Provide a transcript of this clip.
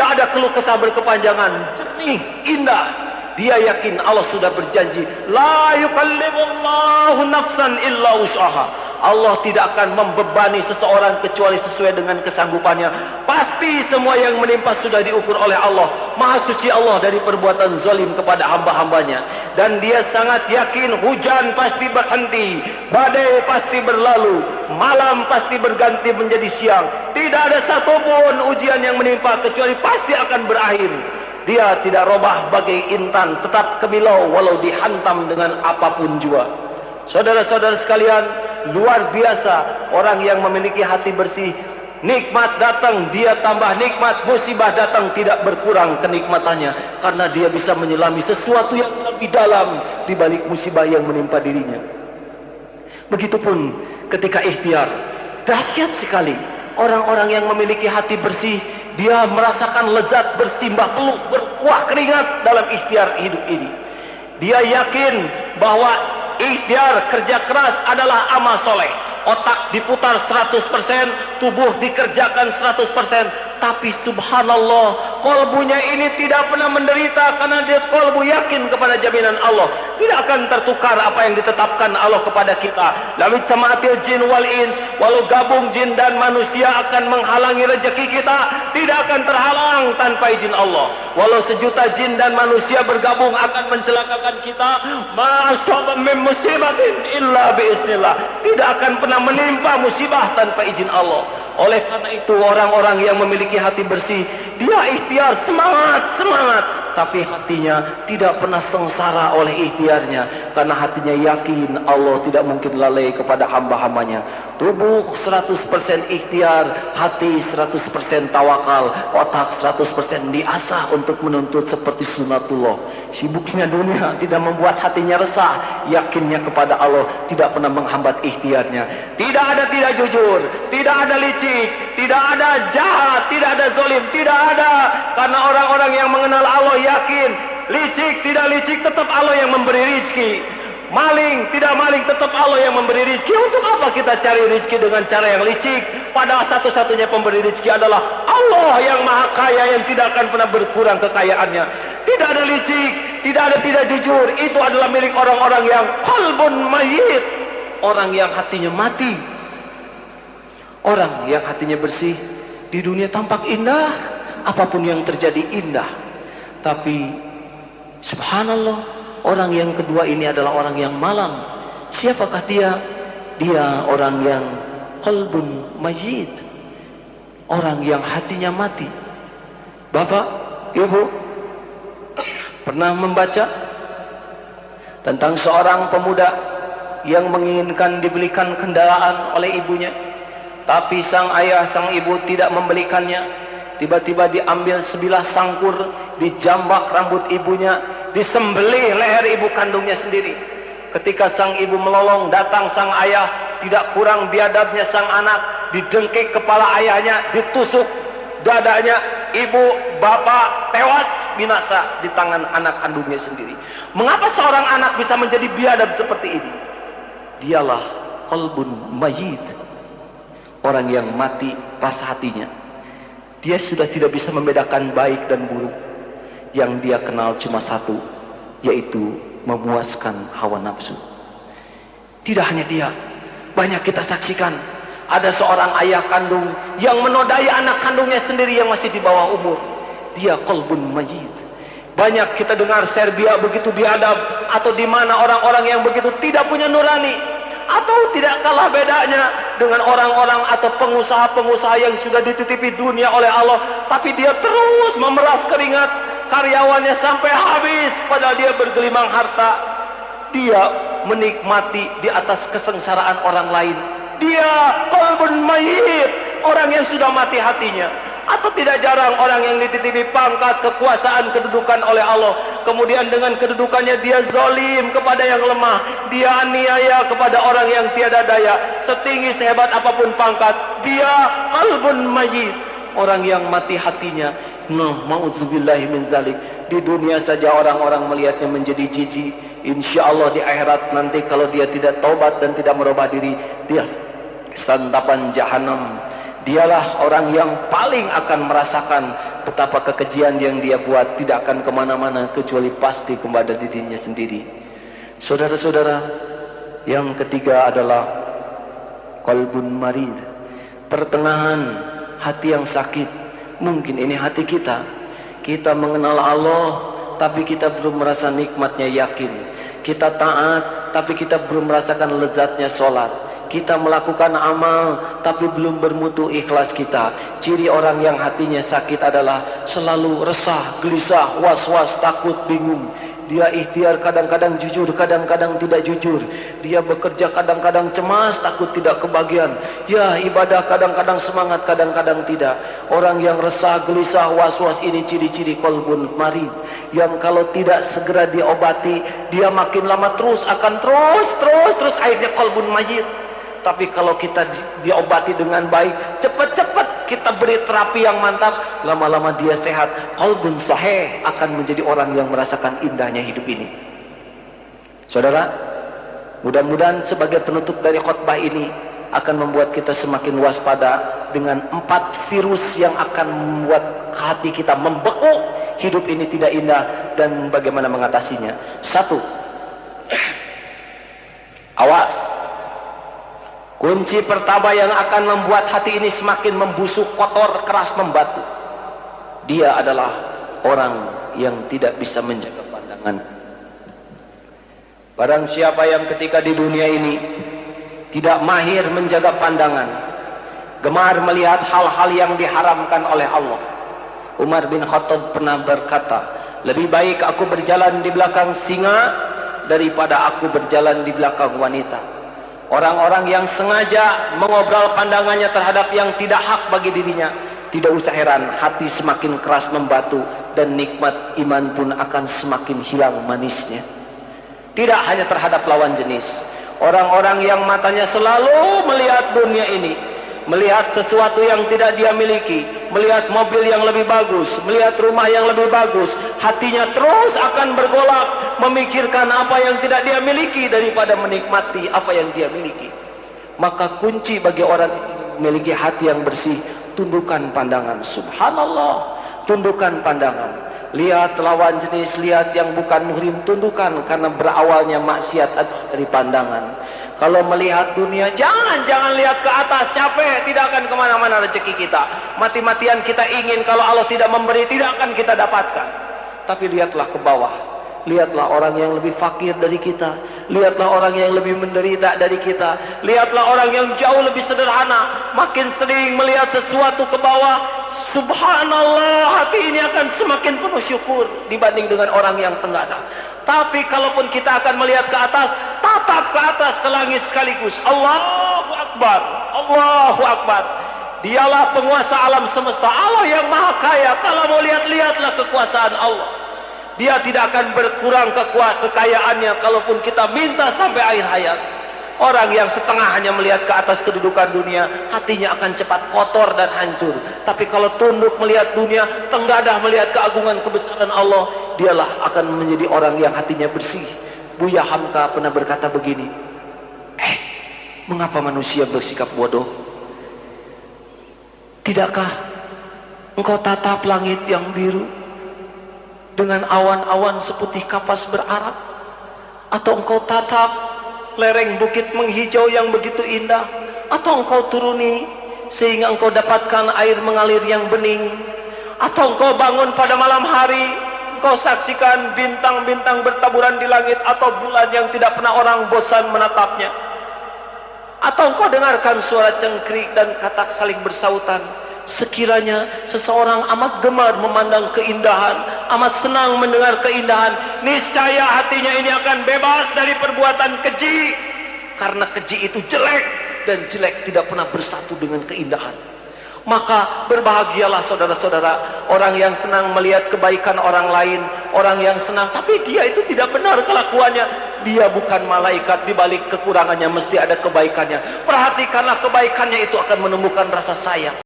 Tidak ada keluh kesah berkepanjangan, jernih, indah. Dia yakin Allah sudah berjanji, la yukallifullahu nafsan illa wus'aha. Allah tidak akan membebani seseorang kecuali sesuai dengan kesanggupannya. Pasti semua yang menimpa sudah diukur oleh Allah. Maha suci Allah dari perbuatan zalim kepada hamba-hambanya. Dan dia sangat yakin hujan pasti berhenti, badai pasti berlalu, malam pasti berganti menjadi siang. Tidak ada satupun ujian yang menimpa kecuali pasti akan berakhir. Dia tidak robah bagai intan, tetap kemilau walau dihantam dengan apapun jua. Saudara-saudara sekalian, luar biasa orang yang memiliki hati bersih. Nikmat datang, dia tambah nikmat. Musibah datang, tidak berkurang kenikmatannya. Karena dia bisa menyelami sesuatu yang lebih dalam di balik musibah yang menimpa dirinya. Begitupun ketika ikhtiar. Dahsyat sekali. Orang-orang yang memiliki hati bersih, dia merasakan lezat bersimbah peluk, berkuah keringat dalam ikhtiar hidup ini. Dia yakin bahwa ikhtiar kerja keras adalah amal soleh. Otak diputar 100%, tubuh dikerjakan 100%. Tapi subhanallah, kolbunya ini tidak pernah menderita karena dia kolbu yakin kepada jaminan Allah. Tidak akan tertukar apa yang ditetapkan Allah kepada kita. Lalu jamaatil jin wal ins, walau gabung jin dan manusia akan menghalangi rezeki kita, tidak akan terhalang tanpa izin Allah. Walau sejuta jin dan manusia bergabung akan mencelakakan kita, ma asaba min musibatin illa biiznillah. Tidak akan pernah menimpa musibah tanpa izin Allah. Oleh karena itu orang-orang yang memiliki hati bersih, dia ikhtiar semangat, tapi hatinya tidak pernah sengsara oleh ikhtiarnya, karena hatinya yakin Allah tidak mungkin lalai kepada hamba-hambanya. Tubuh 100% ikhtiar, hati 100% tawakal, otak 100% diasah untuk menuntut seperti sunatullah. Sibuknya dunia tidak membuat hatinya resah, yakinnya kepada Allah tidak pernah menghambat ikhtiarnya. Tidak ada tidak jujur, tidak ada licik, tidak ada jahat, tidak ada zalim, tidak ada. Karena orang-orang yang mengenal Allah yakin, licik tidak licik tetap Allah yang memberi rezeki. Maling tidak maling tetap Allah yang memberi rezeki. Untuk apa kita cari rezeki dengan cara yang licik? Padahal satu-satunya pemberi rezeki adalah Allah yang maha kaya, yang tidak akan pernah berkurang kekayaannya. Tidak ada licik, tidak ada tidak jujur. Itu adalah milik orang-orang yang qalbun mayyit, orang yang hatinya mati. Orang yang hatinya bersih di dunia tampak indah, apapun yang terjadi indah. Tapi subhanallah, orang yang kedua ini adalah orang yang malam. Siapakah dia? Dia orang yang qalbun mayyit, orang yang hatinya mati. Bapak, Ibu, pernah membaca tentang seorang pemuda yang menginginkan dibelikan kendaraan oleh ibunya, tapi sang ayah, sang ibu tidak membelikannya. Tiba-tiba diambil sebilah sangkur, dijambak rambut ibunya, disembelih leher ibu kandungnya sendiri. Ketika sang ibu melolong, datang sang ayah, tidak kurang biadabnya sang anak, didengkik kepala ayahnya, ditusuk dadanya. Ibu, bapak tewas binasa di tangan anak kandungnya sendiri. Mengapa seorang anak bisa menjadi biadab seperti ini? Dialah qalbun mayyit, orang yang mati rasa hatinya. Dia sudah tidak bisa membedakan baik dan buruk. Yang dia kenal cuma satu, yaitu memuaskan hawa nafsu. Tidak hanya dia, banyak kita saksikan. Ada seorang ayah kandung yang menodai anak kandungnya sendiri yang masih di bawah umur. Dia qalbun mayyit. Banyak kita dengar Serbia begitu biadab, atau di mana orang-orang yang begitu tidak punya nurani. Atau tidak kalah bedanya dengan orang-orang atau pengusaha-pengusaha yang sudah dititipi dunia oleh Allah, tapi dia terus memeras keringat karyawannya sampai habis, padahal dia bergelimang harta. Dia menikmati di atas kesengsaraan orang lain. Dia qalbun mayyit, orang yang sudah mati hatinya. Atau tidak jarang orang yang dititipi pangkat, kekuasaan, kedudukan oleh Allah, kemudian dengan kedudukannya dia zalim kepada yang lemah, dia aniaya kepada orang yang tiada daya. Setinggi sehebat apapun pangkat, dia qalbun mayyit, orang yang mati hatinya. Ma'udzubillahi min zalik. Di dunia saja orang-orang melihatnya menjadi jijik. Insyaallah di akhirat nanti kalau dia tidak taubat dan tidak merubah diri, dia santapan jahanam. Dialah orang yang paling akan merasakan betapa kekejian yang dia buat tidak akan kemana-mana kecuali pasti kepada dirinya sendiri. Saudara-saudara, yang ketiga adalah qalbun marid, pertengahan hati yang sakit. Mungkin ini hati kita. Kita mengenal Allah, tapi kita belum merasa nikmatnya yakin. Kita taat, tapi kita belum merasakan lezatnya sholat. Kita melakukan amal, tapi belum bermutu ikhlas kita. Ciri orang yang hatinya sakit adalah selalu resah, gelisah, was-was, takut, bingung. Dia ikhtiar kadang-kadang jujur, kadang-kadang tidak jujur. Dia bekerja kadang-kadang cemas, takut tidak kebagian. Ya, ibadah kadang-kadang semangat, kadang-kadang tidak. Orang yang resah, gelisah, was-was ini ciri-ciri qalbun marid. Yang kalau tidak segera diobati, dia makin lama terus akan terus akhirnya qalbun mayyit. Tapi kalau kita diobati dengan baik, cepat-cepat kita beri terapi yang mantap, lama-lama dia sehat. Qalbun sahih akan menjadi orang yang merasakan indahnya hidup ini. Saudara, mudah-mudahan sebagai penutup dari khutbah ini akan membuat kita semakin waspada dengan 4 virus yang akan membuat hati kita membeku. Hidup ini tidak indah dan bagaimana mengatasinya. 1. Awas. Kunci pertama yang akan membuat hati ini semakin membusuk, kotor, keras, membatu. Dia adalah orang yang tidak bisa menjaga pandangan. Barang siapa yang ketika di dunia ini tidak mahir menjaga pandangan, gemar melihat hal-hal yang diharamkan oleh Allah. Umar bin Khattab pernah berkata, lebih baik aku berjalan di belakang singa daripada aku berjalan di belakang wanita. Orang-orang yang sengaja mengobrol pandangannya terhadap yang tidak hak bagi dirinya, tidak usah heran hati semakin keras membatu dan nikmat iman pun akan semakin hilang manisnya. Tidak hanya terhadap lawan jenis. Orang-orang yang matanya selalu melihat dunia ini, melihat sesuatu yang tidak dia miliki, melihat mobil yang lebih bagus, melihat rumah yang lebih bagus, hatinya terus akan bergolak memikirkan apa yang tidak dia miliki daripada menikmati apa yang dia miliki. Maka kunci bagi orang memiliki hati yang bersih, tundukkan pandangan. Subhanallah, tundukkan pandangan. Lihat lawan jenis, lihat yang bukan muhrim, tundukkan, karena berawalnya maksiat dari pandangan. Kalau melihat dunia, jangan lihat ke atas, capek, tidak akan kemana-mana rezeki kita. Mati-matian kita ingin, kalau Allah tidak memberi, tidak akan kita dapatkan. Tapi lihatlah ke bawah. Lihatlah orang yang lebih fakir dari kita. Lihatlah orang yang lebih menderita dari kita. Lihatlah orang yang jauh lebih sederhana. Makin sering melihat sesuatu ke bawah, subhanallah, hati ini akan semakin penuh syukur dibanding dengan orang yang tengadah. Tapi kalaupun kita akan melihat ke atas, tatap ke atas, ke langit sekaligus. Allahu Akbar, Allahu Akbar. Dialah penguasa alam semesta, Allah yang maha kaya. Kalau mau lihat, lihatlah kekuasaan Allah. Dia tidak akan berkurang kekayaannya kalaupun kita minta sampai akhir hayat. Orang yang setengah hanya melihat ke atas kedudukan dunia, hatinya akan cepat kotor dan hancur. Tapi kalau tunduk melihat dunia, tenggadah melihat keagungan kebesaran Allah, dialah akan menjadi orang yang hatinya bersih. Buya Hamka pernah berkata begini, mengapa manusia bersikap bodoh? Tidakkah engkau tatap langit yang biru dengan awan-awan seputih kapas berarak? Atau engkau tatap lereng bukit menghijau yang begitu indah? Atau engkau turuni sehingga engkau dapatkan air mengalir yang bening? Atau engkau bangun pada malam hari, engkau saksikan bintang-bintang bertaburan di langit, atau bulan yang tidak pernah orang bosan menatapnya? Atau engkau dengarkan suara cengkrik dan katak saling bersautan? Sekiranya seseorang amat gemar memandang keindahan, amat senang mendengar keindahan, niscaya hatinya ini akan bebas dari perbuatan keji. Karena keji itu jelek, dan jelek tidak pernah bersatu dengan keindahan. Maka berbahagialah saudara-saudara, orang yang senang melihat kebaikan orang lain, orang yang senang, tapi dia itu tidak benar kelakuannya. Dia bukan malaikat, di balik kekurangannya mesti ada kebaikannya. Perhatikanlah kebaikannya, itu akan menemukan rasa sayang.